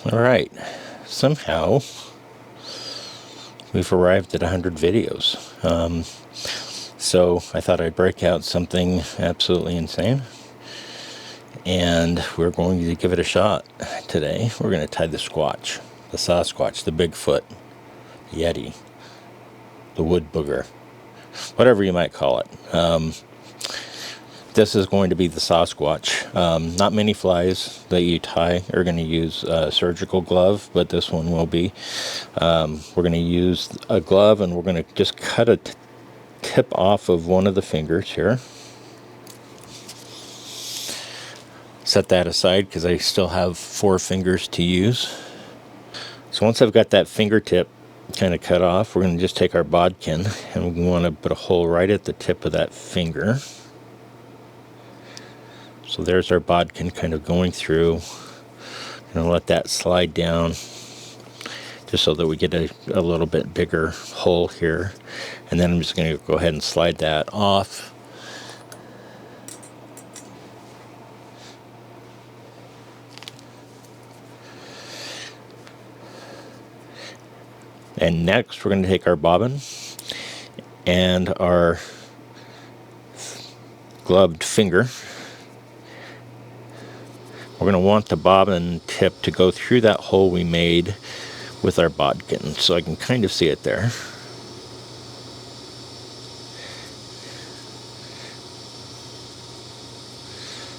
Alright, somehow we've arrived at 100 videos. So I thought I'd break out something absolutely insane, and we're going to give it a shot today. We're going to tie the Squatch, the Sasquatch, the Bigfoot, the Yeti, the wood booger, whatever you might call it. This is going to be the Sasquatch. Not many flies that you tie are going to use a surgical glove, but this one will be. We're going to use a glove, and we're going to just cut a tip off of one of the fingers here. Set that aside because I still have 4 fingers to use. So once I've got that fingertip kind of cut off, we're going to just take our bodkin, and we want to put a hole right at the tip of that finger. So there's our bodkin kind of going through. I'm going to let that slide down just so that we get a little bit bigger hole here. And then I'm just going to go ahead and slide that off. And next we're going to take our bobbin and our gloved finger. We're going to want the bobbin tip to go through that hole we made with our bodkin, so I can kind of see it there.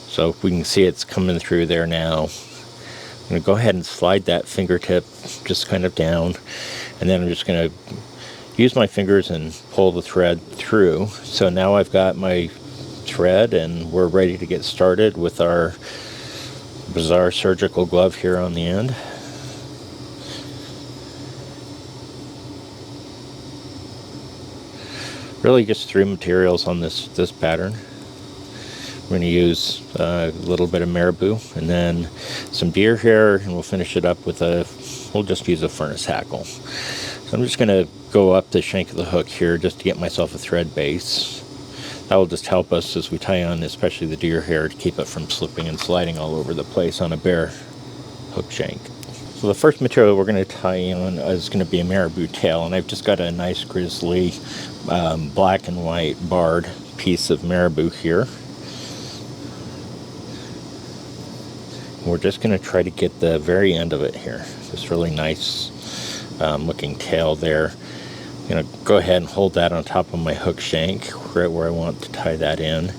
So if we can see it's coming through there now, I'm going to go ahead and slide that fingertip just kind of down, and then I'm just going to use my fingers and pull the thread through. So now I've got my thread, and we're ready to get started with our bizarre surgical glove here on the end. Really just 3 materials on this pattern. We're going to use a little bit of marabou and then some deer hair, and we'll finish it up with we'll just use a furnace hackle. So I'm just going to go up the shank of the hook here just to get myself a thread base. That will just help us as we tie on especially the deer hair to keep it from slipping and sliding all over the place on a bare hook shank. So the first material we're going to tie on is going to be a marabou tail, and I've just got a nice grizzly black and white barred piece of marabou here. We're just going to try to get the very end of it here. This really nice looking tail there. I'm going to go ahead and hold that on top of my hook shank right where I want to tie that in.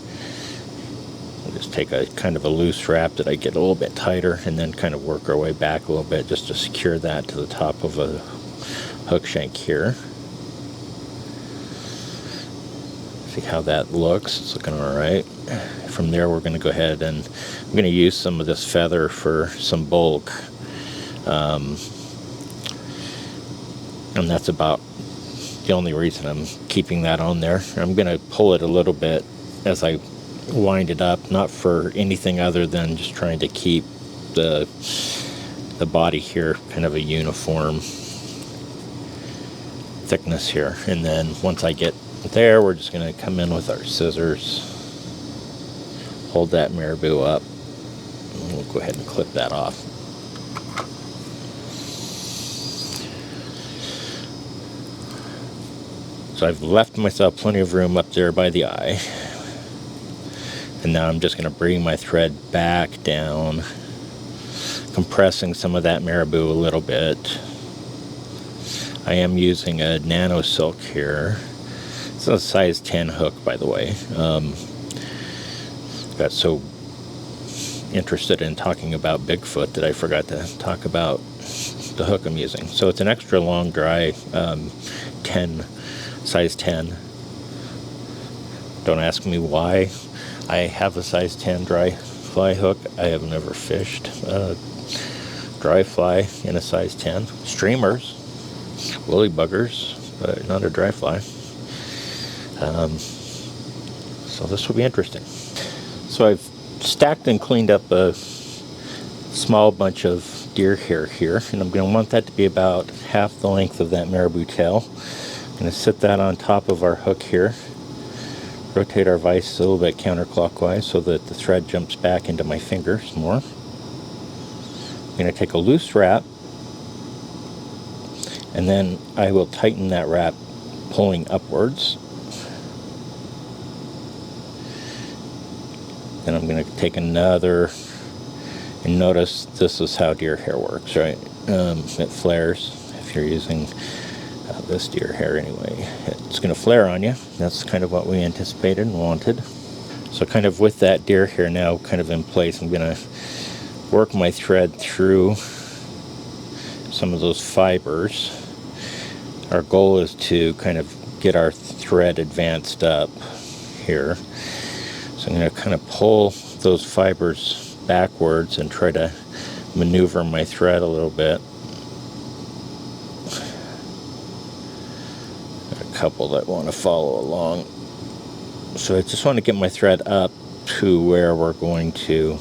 We'll just take a kind of a loose wrap that I get a little bit tighter, and then kind of work our way back a little bit just to secure that to the top of a hook shank here. See how that looks. It's looking all right. From there, we're going to go ahead and I'm going to use some of this feather for some bulk. And that's about the only reason I'm keeping that on there. I'm going to pull it a little bit as I wind it up, not for anything other than just trying to keep the body here kind of a uniform thickness here. And then once I get there, we're just going to come in with our scissors, hold that marabou up, and we'll go ahead and clip that off. So I've left myself plenty of room up there by the eye, and now I'm just going to bring my thread back down, compressing some of that marabou a little bit. I am using a nano silk here. It's a size 10 hook, by the way. Got so interested in talking about Bigfoot that I forgot to talk about the hook I'm using. So it's an extra long dry 10, size 10. Don't ask me why I have a size 10 dry fly hook. I have never fished dry fly in a size 10. Streamers, woolly buggers, but not a dry fly. So this will be interesting. So I've stacked and cleaned up a small bunch of deer hair here, and I'm going to want that to be about half the length of that marabou tail. I'm going to sit that on top of our hook here, rotate our vise a little bit counterclockwise so that the thread jumps back into my fingers more. I'm going to take a loose wrap, and then I will tighten that wrap, pulling upwards. Then I'm going to take another, and notice this is how deer hair works, right? It flares if you're using this deer hair anyway. It's going to flare on you. That's kind of what we anticipated and wanted. So kind of with that deer hair now kind of in place, I'm going to work my thread through some of those fibers. Our goal is to kind of get our thread advanced up here. So I'm going to kind of pull those fibers backwards and try to maneuver my thread a little bit. Got a couple that want to follow along. So I just want to get my thread up to where we're going to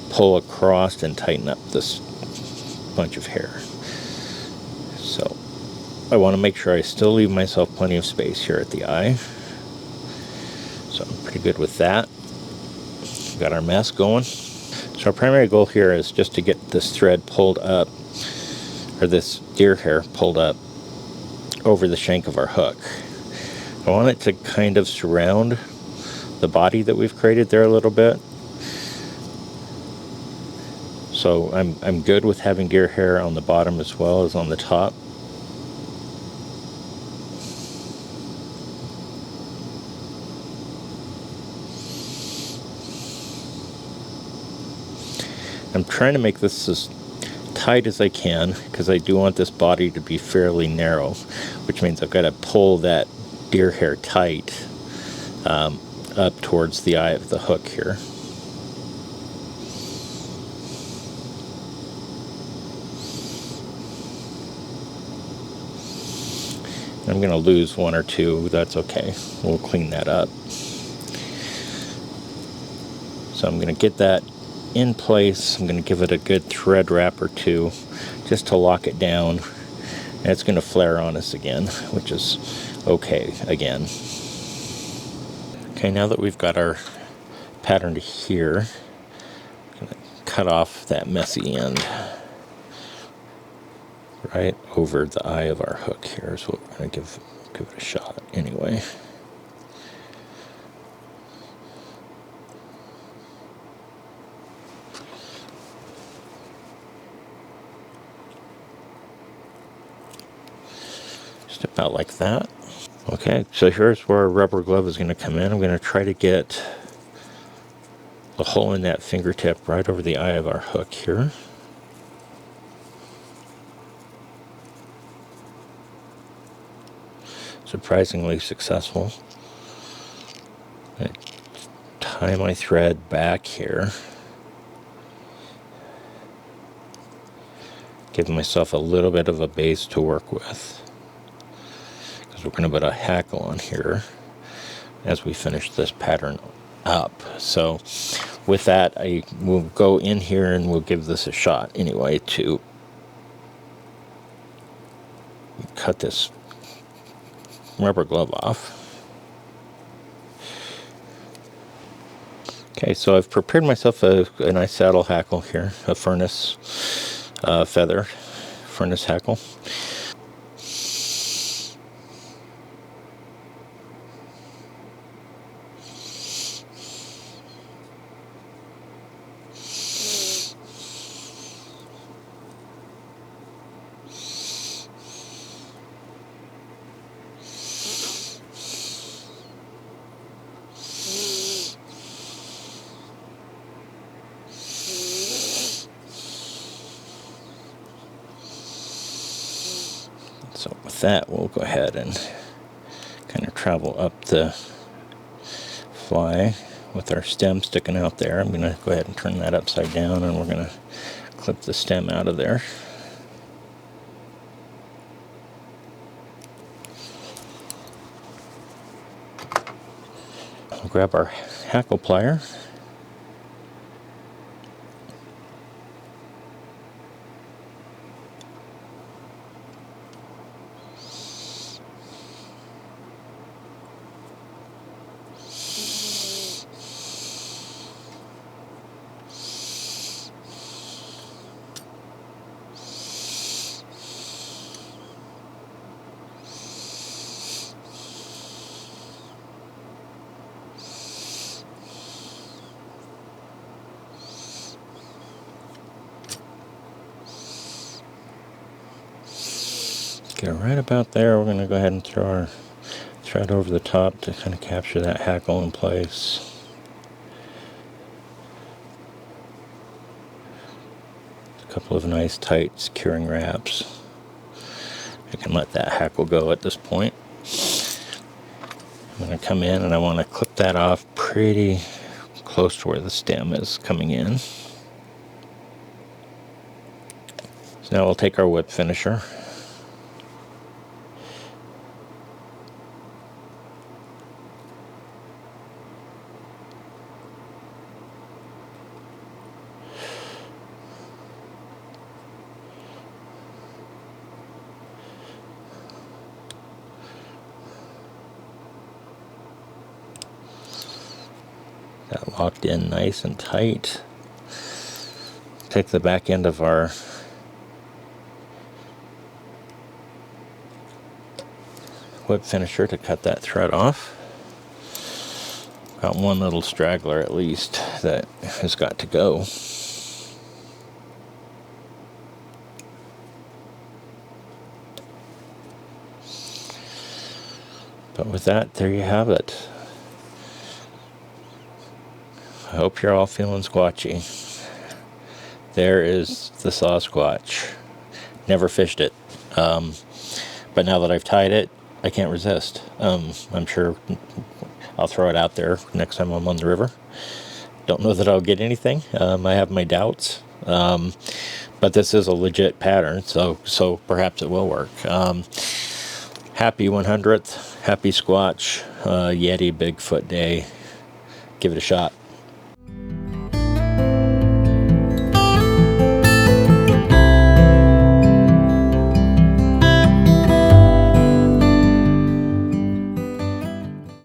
pull across and tighten up this bunch of hair. So I want to make sure I still leave myself plenty of space here at the eye. So I'm pretty good with that. We've got our mess going. So our primary goal here is just to get this thread pulled up, or this deer hair pulled up over the shank of our hook. I want it to kind of surround the body that we've created there a little bit. So I'm good with having deer hair on the bottom as well as on the top. I'm trying to make this as tight as I can because I do want this body to be fairly narrow, which means I've got to pull that deer hair tight up towards the eye of the hook here. I'm going to lose one or two. That's okay. We'll clean that up. So I'm going to get that in place. I'm going to give it a good thread wrap or two just to lock it down. And it's going to flare on us again, which is okay again. Okay, now that we've got our pattern to here, I'm going to cut off that messy end right over the eye of our hook here. So we're going to give it a shot anyway. Just about like that. Okay, so here's where our rubber glove is going to come in. I'm going to try to get the hole in that fingertip right over the eye of our hook here. Surprisingly successful. I tie my thread back here. Give myself a little bit of a base to work with, because we're going to put a hackle on here as we finish this pattern up. So with that, I will go in here and we'll give this a shot anyway to cut this rubber glove off. Okay, so I've prepared myself a nice saddle hackle here, a furnace feather furnace hackle. So with that, we'll go ahead and kind of travel up the fly with our stem sticking out there. I'm going to go ahead and turn that upside down, and we're going to clip the stem out of there. I'll grab our hackle plier. Get it right about there. We're going to go ahead and throw our thread over the top to kind of capture that hackle in place. A couple of nice tight securing wraps. I can let that hackle go at this point. I'm going to come in and I want to clip that off pretty close to where the stem is coming in. So now we'll take our whip finisher. That locked in nice and tight. Take the back end of our whip finisher to cut that thread off. Got one little straggler at least that has got to go. But with that, there you have it. I hope you're all feeling squatchy. There is the Sasquatch. Never fished it. But now that I've tied it, I can't resist. I'm sure I'll throw it out there next time I'm on the river. Don't know that I'll get anything. I have my doubts. But this is a legit pattern, so perhaps it will work. Happy 100th. Happy Squatch. Yeti Bigfoot Day. Give it a shot.